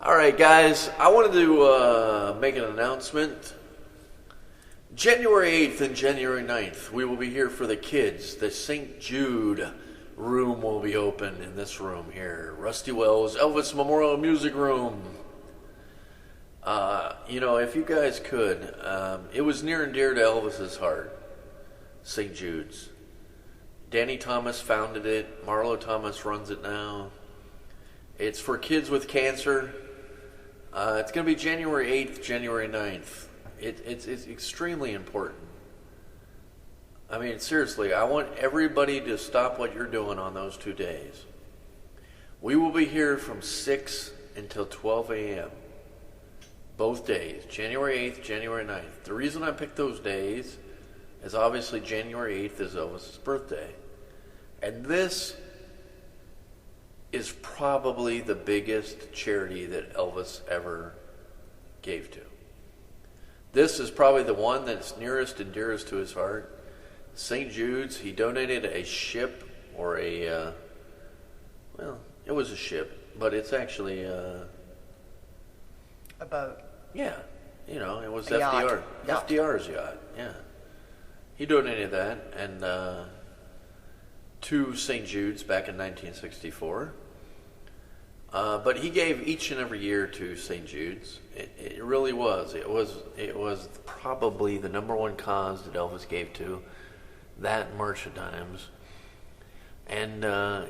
All right, guys, I wanted to make an announcement. January 8th and January 9th, we will be here for the kids. The St. Jude room will be open in this room here. Rustywells Elvis Memorial Music Room. If you guys could, it was near and dear to Elvis's heart, St. Jude's. Danny Thomas founded it. Marlo Thomas runs it now. It's for kids with cancer. It's going to be January 8th, January 9th. It's extremely important. I mean, seriously, I want everybody to stop what you're doing on those 2 days. We will be here from 6 until 12 a.m. both days, January 8th, January 9th. The reason I picked those days is obviously January 8th is Elvis's birthday. And this is probably the biggest charity that Elvis ever gave to. This is probably the one that's nearest and dearest to his heart. St. Jude's, he donated a ship or it was a ship, but it's actually a boat. Yeah, it was a FDR. yacht. FDR's yacht, yeah. He donated that and to St. Jude's back in 1964. But he gave each and every year to St. Jude's. It really was. It was probably the number one cause that Elvis gave to. That March of Dimes. And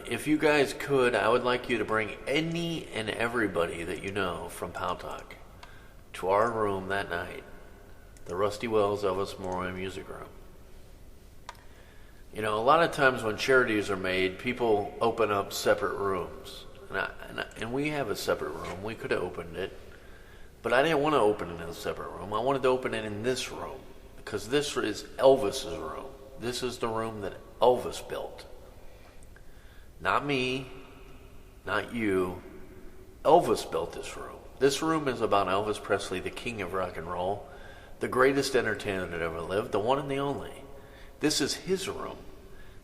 if you guys could, I would like you to bring any and everybody that you know from Powtalk to our room that night, the Rustywells Elvis Memorial Music Room. A lot of times when charities are made, people open up separate rooms. And we have a separate room. We could have opened it. But I didn't want to open it in a separate room. I wanted to open it in this room. Because this is Elvis's room. This is the room that Elvis built. Not me. Not you. Elvis built this room. This room is about Elvis Presley, the king of rock and roll. The greatest entertainer that ever lived. The one and the only. This is his room.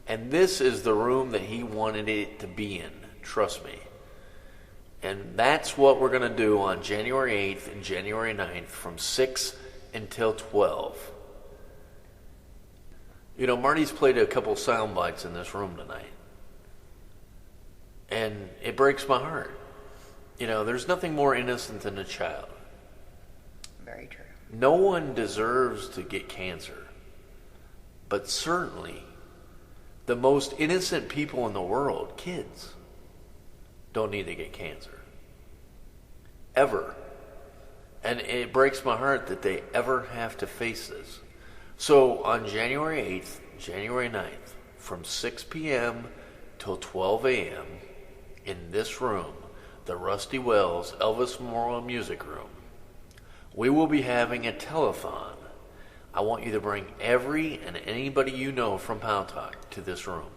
And this is the room that he wanted it to be in. Trust me. And that's what we're going to do on January 8th and January 9th from 6 until 12. Marty's played a couple sound bites in this room tonight. And it breaks my heart. There's nothing more innocent than a child. Very true. No one deserves to get cancer. But certainly, the most innocent people in the world, kids, don't need to get cancer. Ever. And it breaks my heart that they ever have to face this. So on January 8th, January 9th, from 6 p.m. till 12 a.m. in this room, the Rustywells Elvis Memorial Music Room, we will be having a telethon. I want you to bring every and anybody you know from Powtalk to this room.